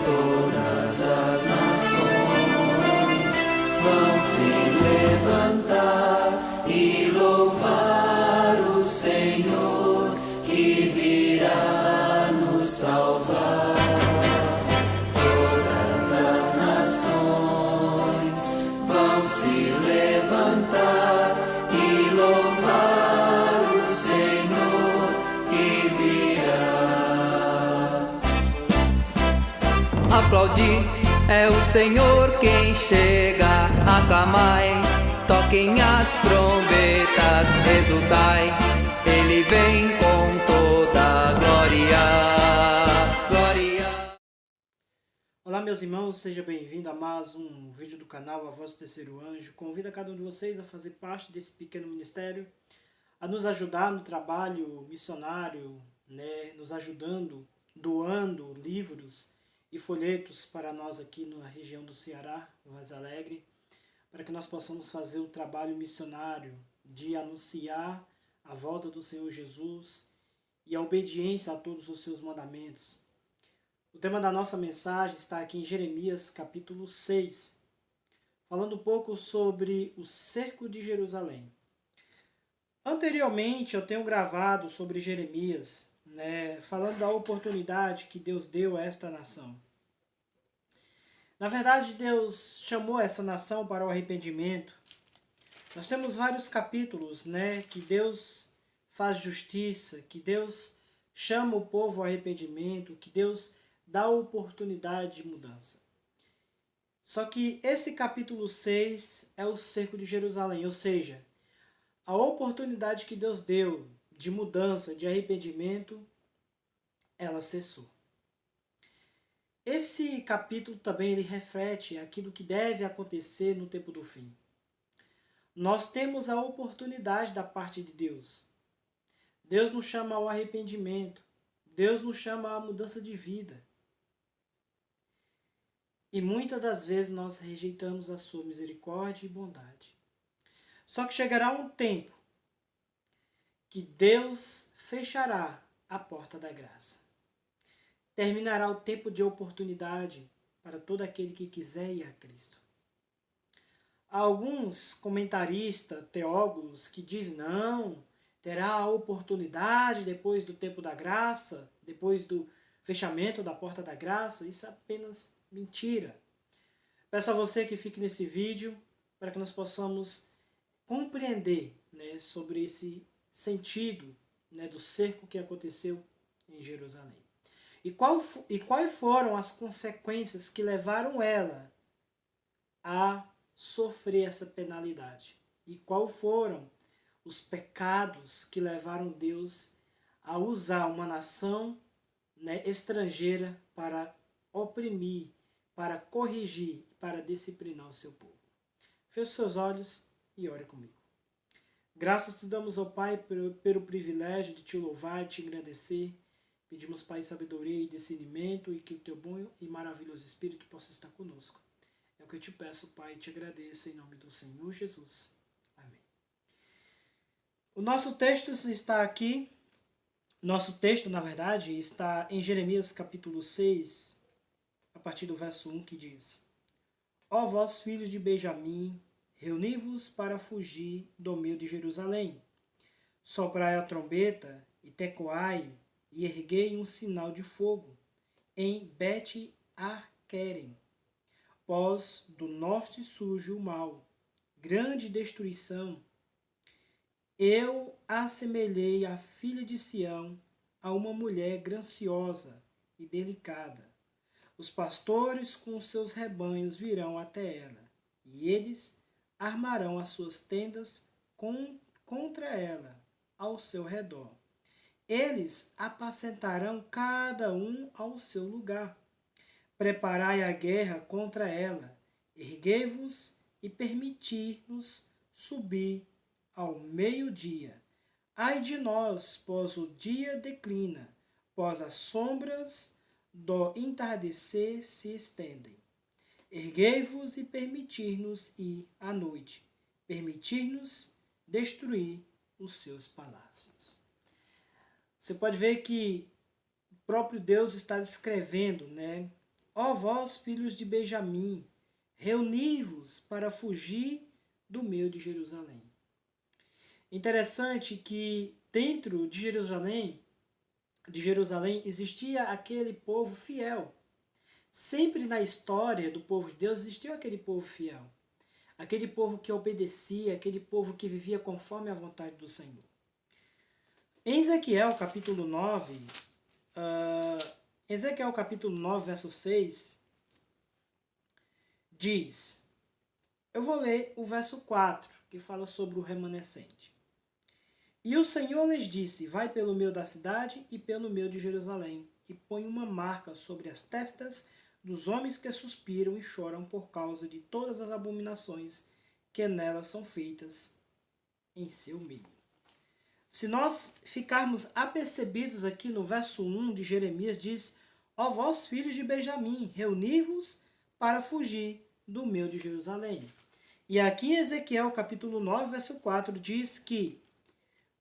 Todas as nações vão se levantar e louvar o Senhor que virá nos salvar. Todas as nações vão se levantar e louvar o Senhor que virá. Aplaudir é o Senhor quem chega, aclamai, toquem as trombetas, exultai, Ele vem com toda a glória. Olá meus irmãos, seja bem-vindo a mais um vídeo do canal A Voz do Terceiro Anjo. Convido a cada um de vocês a fazer parte desse pequeno ministério, a nos ajudar no trabalho missionário, nos ajudando, doando livros e folhetos para nós aqui na região do Ceará, Vaz Alegre, para que nós possamos fazer o trabalho missionário de anunciar a volta do Senhor Jesus e a obediência a todos os seus mandamentos. O tema da nossa mensagem está aqui em Jeremias capítulo 6, falando um pouco sobre o cerco de Jerusalém. Anteriormente eu tenho gravado sobre Jeremias, falando da oportunidade que Deus deu a esta nação. Na verdade, Deus chamou essa nação para o arrependimento. Nós temos vários capítulos, que Deus faz justiça, que Deus chama o povo ao arrependimento, que Deus dá oportunidade de mudança. Só que esse capítulo 6 é o cerco de Jerusalém, ou seja, a oportunidade que Deus deu de mudança, de arrependimento, ela cessou. Esse capítulo também ele reflete aquilo que deve acontecer no tempo do fim. Nós temos a oportunidade da parte de Deus. Deus nos chama ao arrependimento. Deus nos chama à mudança de vida. E muitas das vezes nós rejeitamos a sua misericórdia e bondade. Só que chegará um tempo que Deus fechará a porta da graça. Terminará o tempo de oportunidade para todo aquele que quiser ir a Cristo. Há alguns comentaristas, teólogos, que dizem não, terá a oportunidade depois do tempo da graça, depois do fechamento da porta da graça. Isso é apenas mentira. Peço a você que fique nesse vídeo para que nós possamos compreender sobre esse sentido do cerco que aconteceu em Jerusalém. E quais foram as consequências que levaram ela a sofrer essa penalidade? E quais foram os pecados que levaram Deus a usar uma nação estrangeira para oprimir, para corrigir, para disciplinar o seu povo? Feche seus olhos e ore comigo. Graças te damos, ó Pai, pelo privilégio de te louvar e te agradecer. Pedimos, Pai, sabedoria e discernimento e que o teu bom e maravilhoso Espírito possa estar conosco. É o que eu te peço, Pai, e te agradeço em nome do Senhor Jesus. Amém. O nosso texto está aqui, na verdade, está em Jeremias capítulo 6, a partir do verso 1, que diz: Ó vós, filhos de Benjamim, reuni-vos para fugir do meio de Jerusalém. Soprai a trombeta e tecoai, e erguei um sinal de fogo em Bet-Arquerem. Pós do norte surge o mal, grande destruição. Eu assemelhei a filha de Sião a uma mulher graciosa e delicada. Os pastores com seus rebanhos virão até ela, e eles armarão as suas tendas contra ela, ao seu redor. Eles apacentarão cada um ao seu lugar. Preparai a guerra contra ela. Erguei-vos e permiti-nos subir ao meio-dia. Ai de nós, pois o dia declina, pois as sombras do entardecer se estendem. Erguei-vos e permitir-nos ir à noite. Permitir-nos destruir os seus palácios. Você pode ver que o próprio Deus está descrevendo, Ó vós, filhos de Benjamim, reuni-vos para fugir do meio de Jerusalém. Interessante que dentro de Jerusalém existia aquele povo fiel. Sempre na história do povo de Deus existiu aquele povo fiel. Aquele povo que obedecia, aquele povo que vivia conforme a vontade do Senhor. Em Ezequiel capítulo 9, verso 6, diz, eu vou ler o verso 4, que fala sobre o remanescente. E o Senhor lhes disse, vai pelo meio da cidade e pelo meio de Jerusalém, e põe uma marca sobre as testas dos homens que suspiram e choram por causa de todas as abominações que nelas são feitas em seu meio. Se nós ficarmos apercebidos aqui no verso 1 de Jeremias, diz, ó vós filhos de Benjamim, reuni-vos para fugir do meio de Jerusalém. E aqui em Ezequiel capítulo 9, verso 4, diz que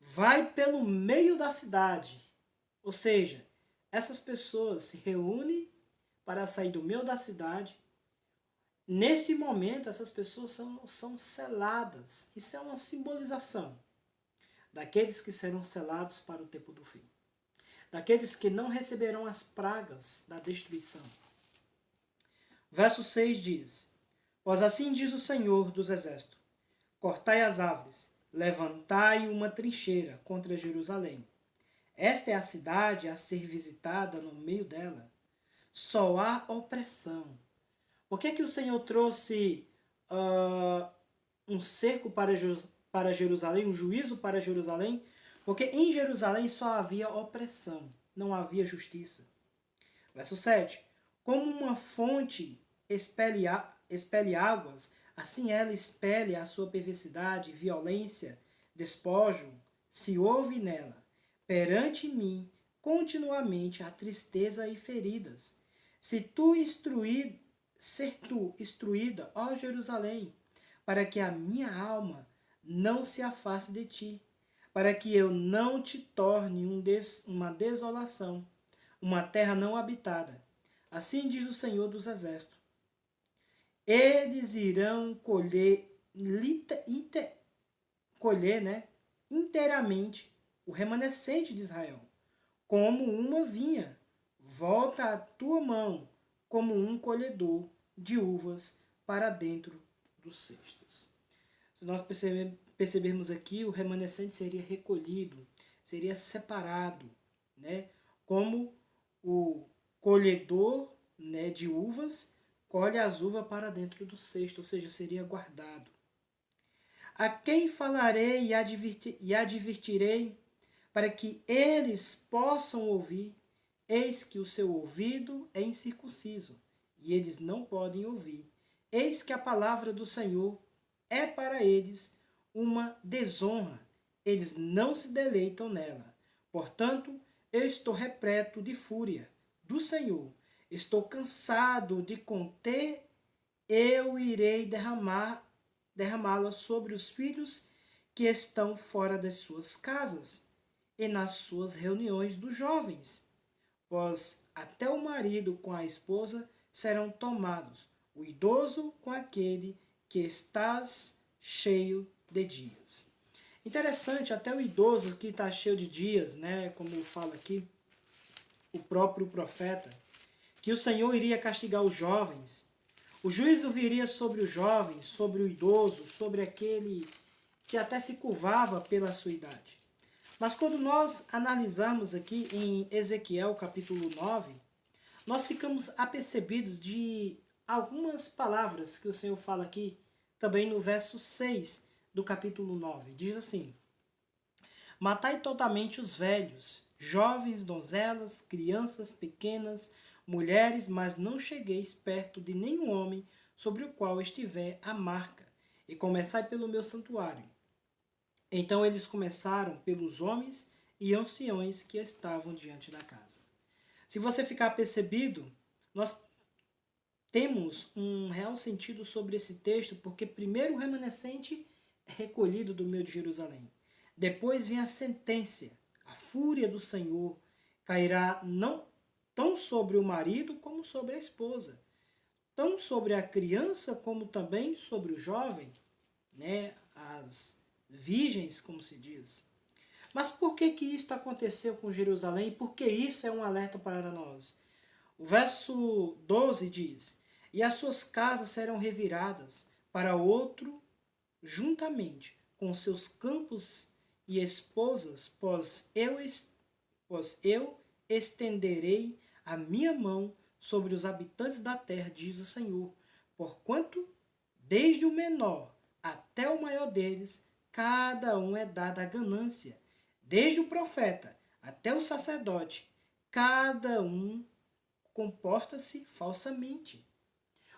vai pelo meio da cidade. Ou seja, essas pessoas se reúnem para sair do meio da cidade. Neste momento, essas pessoas são seladas. Isso é uma simbolização daqueles que serão selados para o tempo do fim. Daqueles que não receberão as pragas da destruição. Verso 6 diz, pois assim diz o Senhor dos Exércitos, cortai as árvores, levantai uma trincheira contra Jerusalém. Esta é a cidade a ser visitada, no meio dela só há opressão. Por que o Senhor trouxe um cerco para Jerusalém, um juízo para Jerusalém? Porque em Jerusalém só havia opressão, não havia justiça. Verso 7. Como uma fonte expele águas, assim ela expele a sua perversidade, violência, despojo, se ouve nela. Perante mim, continuamente, a tristeza e feridas. Ser tu instruída, ó Jerusalém, para que a minha alma não se afaste de ti, para que eu não te torne uma desolação, uma terra não habitada. Assim diz o Senhor dos Exércitos. Eles irão colher inteiramente o remanescente de Israel, como uma vinha. Volta a tua mão como um colhedor de uvas para dentro dos cestos. Se nós percebermos aqui, o remanescente seria recolhido, seria separado, né? Como o colhedor, né, de uvas colhe as uvas para dentro do cesto, ou seja, seria guardado. A quem falarei e advertirei, para que eles possam ouvir? Eis que o seu ouvido é incircunciso, e eles não podem ouvir. Eis que a palavra do Senhor é para eles uma desonra. Eles não se deleitam nela. Portanto, eu estou repleto de fúria do Senhor. Estou cansado de conter. Eu irei derramá-la sobre os filhos que estão fora das suas casas e nas suas reuniões dos jovens. Pois até o marido com a esposa serão tomados, o idoso com aquele que estás cheio de dias. Interessante, até o idoso que está cheio de dias, né? Como fala aqui o próprio profeta, que o Senhor iria castigar os jovens. O juízo viria sobre os jovens, sobre o idoso, sobre aquele que até se curvava pela sua idade. Mas quando nós analisamos aqui em Ezequiel capítulo 9, nós ficamos apercebidos de algumas palavras que o Senhor fala aqui, também no verso 6 do capítulo 9. Diz assim, matai totalmente os velhos, jovens, donzelas, crianças pequenas, mulheres, mas não chegueis perto de nenhum homem sobre o qual estiver a marca, e começai pelo meu santuário. Então eles começaram pelos homens e anciões que estavam diante da casa. Se você ficar percebido, nós temos um real sentido sobre esse texto, porque primeiro o remanescente é recolhido do meio de Jerusalém. Depois vem a sentença, a fúria do Senhor cairá não tão sobre o marido como sobre a esposa, tão sobre a criança como também sobre o jovem, né? As virgens, como se diz. Mas por que isto aconteceu com Jerusalém? Por que isso é um alerta para nós? O verso 12 diz: e as suas casas serão reviradas para outro juntamente com seus campos e esposas, pois eu estenderei a minha mão sobre os habitantes da terra, diz o Senhor, porquanto desde o menor até o maior deles, cada um é dado a ganância, desde o profeta até o sacerdote, cada um comporta-se falsamente.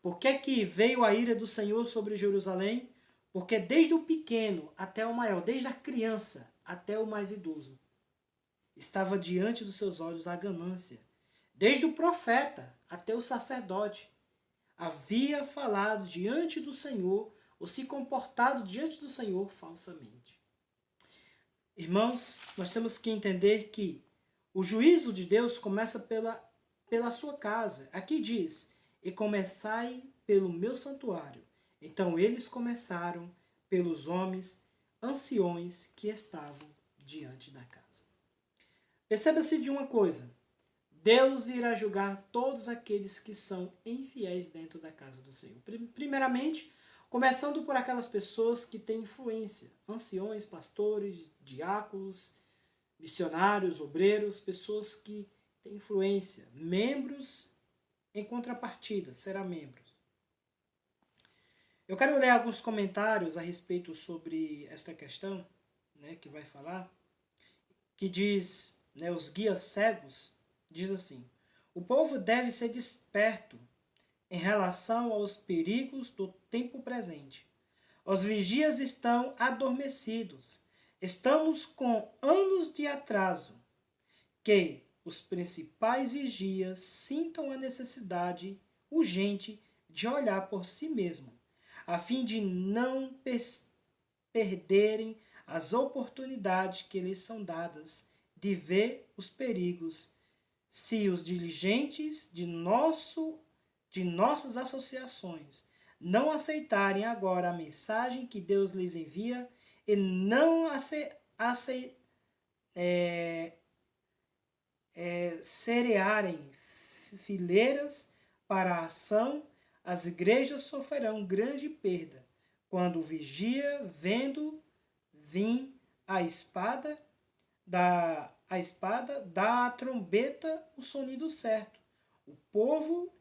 Por que veio a ira do Senhor sobre Jerusalém? Porque desde o pequeno até o maior, desde a criança até o mais idoso, estava diante dos seus olhos a ganância. Desde o profeta até o sacerdote, havia falado diante do Senhor, ou se comportado diante do Senhor falsamente. Irmãos, nós temos que entender que o juízo de Deus começa pela sua casa. Aqui diz: e começai pelo meu santuário. Então eles começaram pelos homens anciões que estavam diante da casa. Perceba-se de uma coisa: Deus irá julgar todos aqueles que são infiéis dentro da casa do Senhor. Primeiramente, começando por aquelas pessoas que têm influência, anciões, pastores, diáconos, missionários, obreiros, pessoas que têm influência, membros em contrapartida, serão membros. Eu quero ler alguns comentários a respeito sobre esta questão, né, que vai falar, que diz, né, os guias cegos, diz assim: o povo deve ser desperto em relação aos perigos do tempo presente. Os vigias estão adormecidos. Estamos com anos de atraso. Que os principais vigias sintam a necessidade urgente de olhar por si mesmo, a fim de não perderem as oportunidades que lhes são dadas de ver os perigos, se os dirigentes de nossas associações não aceitarem agora a mensagem que Deus lhes envia e não cerearem fileiras para a ação, as igrejas sofrerão grande perda, quando o vigia, vendo vir a espada, dá à trombeta o sonido certo. O povo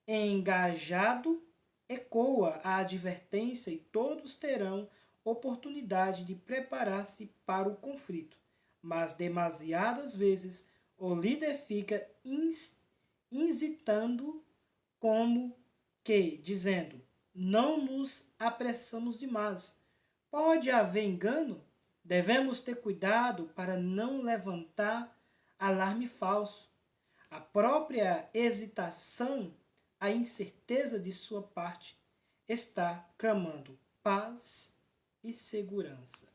engajado ecoa a advertência e todos terão oportunidade de preparar-se para o conflito. Mas demasiadas vezes o líder fica incitando como que, dizendo, não nos apressamos demais. Pode haver engano? Devemos ter cuidado para não levantar alarme falso. A própria hesitação, a incerteza de sua parte, está clamando paz e segurança.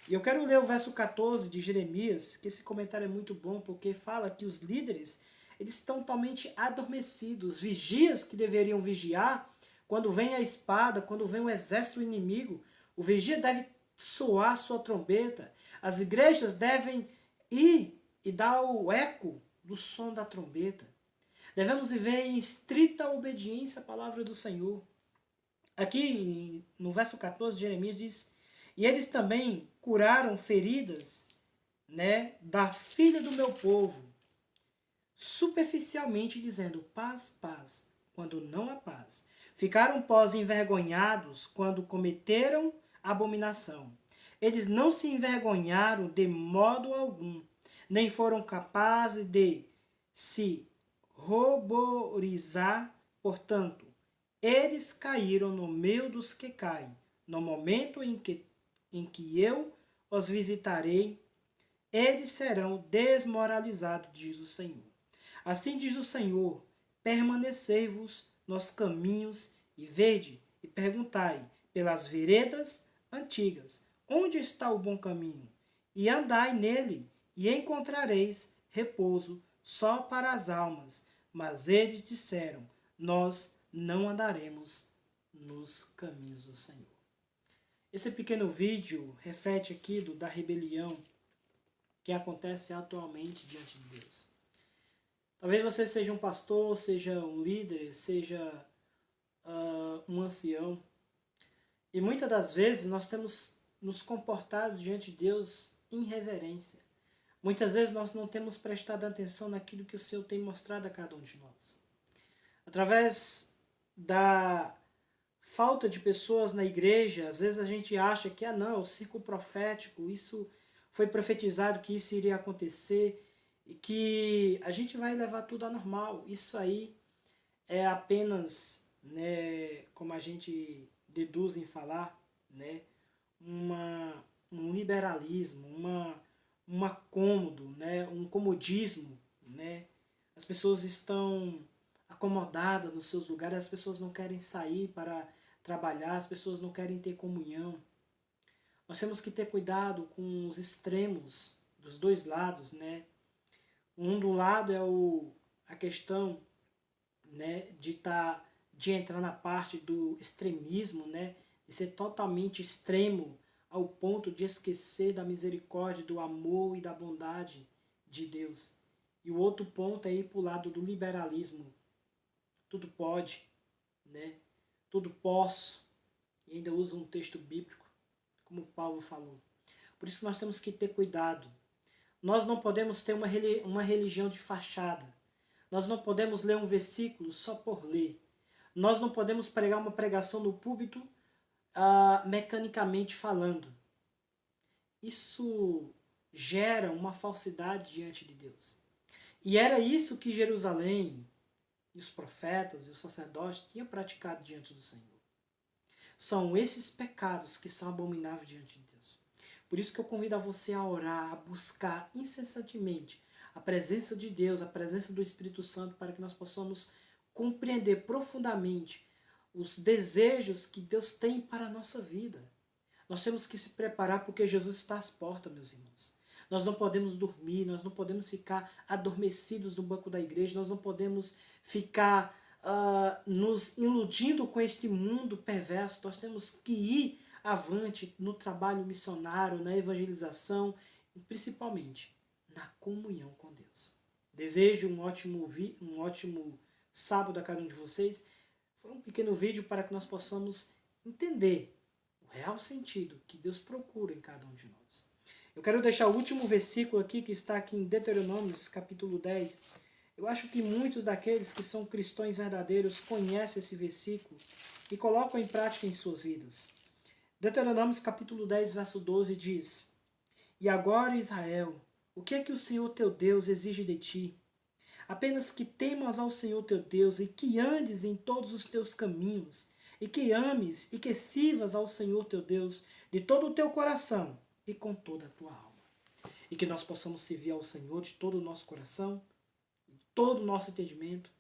E eu quero ler o verso 14 de Jeremias, que esse comentário é muito bom, porque fala que os líderes, eles estão totalmente adormecidos. Vigias que deveriam vigiar, quando vem a espada, quando vem o exército inimigo, o vigia deve soar sua trombeta. As igrejas devem ir e dar o eco do som da trombeta. Devemos viver em estrita obediência à palavra do Senhor. Aqui no verso 14 de Jeremias diz: e eles também curaram feridas, né, da filha do meu povo, superficialmente dizendo paz, paz, quando não há paz. Ficaram envergonhados quando cometeram abominação. Eles não se envergonharam de modo algum, nem foram capazes de se ruborizar. Portanto, eles caíram no meio dos que caem. No momento em que eu os visitarei, eles serão desmoralizados, diz o Senhor. Assim diz o Senhor: permanecei-vos nos caminhos e vede e perguntai pelas veredas antigas, onde está o bom caminho? E andai nele, e encontrareis repouso só para as almas, mas eles disseram: nós não andaremos nos caminhos do Senhor. Esse pequeno vídeo reflete aqui da rebelião que acontece atualmente diante de Deus. Talvez você seja um pastor, seja um líder, seja um ancião. E muitas das vezes nós temos nos comportado diante de Deus em reverência. Muitas vezes nós não temos prestado atenção naquilo que o Senhor tem mostrado a cada um de nós. Através da falta de pessoas na igreja, às vezes a gente acha que, não, é o ciclo profético, isso foi profetizado que isso iria acontecer e que a gente vai levar tudo a normal. Isso aí é apenas, como a gente deduz em falar, um liberalismo, um acômodo, um comodismo. As pessoas estão acomodadas nos seus lugares, as pessoas não querem sair para trabalhar, as pessoas não querem ter comunhão. Nós temos que ter cuidado com os extremos dos dois lados. Um do lado é a questão de entrar na parte do extremismo, de ser totalmente extremo ao ponto de esquecer da misericórdia, do amor e da bondade de Deus. E o outro ponto é ir para o lado do liberalismo. Tudo pode, tudo posso. E ainda usa um texto bíblico, como Paulo falou. Por isso nós temos que ter cuidado. Nós não podemos ter uma religião de fachada. Nós não podemos ler um versículo só por ler. Nós não podemos pregar uma pregação no púlpito mecanicamente falando. Isso gera uma falsidade diante de Deus. E era isso que Jerusalém, e os profetas e os sacerdotes tinham praticado diante do Senhor. São esses pecados que são abomináveis diante de Deus. Por isso que eu convido a você a orar, a buscar incessantemente a presença de Deus, a presença do Espírito Santo, para que nós possamos compreender profundamente os desejos que Deus tem para a nossa vida. Nós temos que se preparar porque Jesus está às portas, meus irmãos. Nós não podemos dormir, nós não podemos ficar adormecidos no banco da igreja, nós não podemos ficar nos iludindo com este mundo perverso. Nós temos que ir avante no trabalho missionário, na evangelização e principalmente na comunhão com Deus. Desejo um ótimo sábado a cada um de vocês. Foi um pequeno vídeo para que nós possamos entender o real sentido que Deus procura em cada um de nós. Eu quero deixar o último versículo aqui, que está aqui em Deuteronômios, capítulo 10. Eu acho que muitos daqueles que são cristãos verdadeiros conhecem esse versículo e colocam em prática em suas vidas. Deuteronômios, capítulo 10, verso 12 diz: E agora, Israel, o que é que o Senhor teu Deus exige de ti? Apenas que temas ao Senhor teu Deus e que andes em todos os teus caminhos, e que ames e que sirvas ao Senhor teu Deus de todo o teu coração e com toda a tua alma. E que nós possamos servir ao Senhor de todo o nosso coração, de todo o nosso entendimento,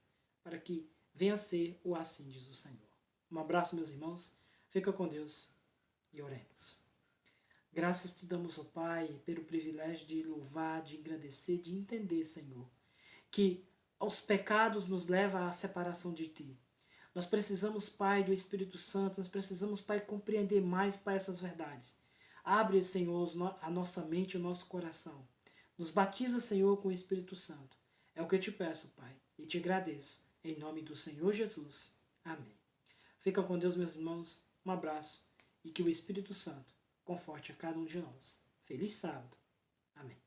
para que venha a ser o assim diz o Senhor. Um abraço, meus irmãos. Fica com Deus e oremos. Graças te damos, ó Pai, pelo privilégio de louvar, de engrandecer, de entender, Senhor, que aos pecados nos leva à separação de Ti. Nós precisamos, Pai, do Espírito Santo, nós precisamos, Pai, compreender mais, Pai, essas verdades. Abre, Senhor, a nossa mente e o nosso coração. Nos batiza, Senhor, com o Espírito Santo. É o que eu te peço, Pai, e te agradeço. Em nome do Senhor Jesus. Amém. Fica com Deus, meus irmãos. Um abraço e que o Espírito Santo conforte a cada um de nós. Feliz sábado. Amém.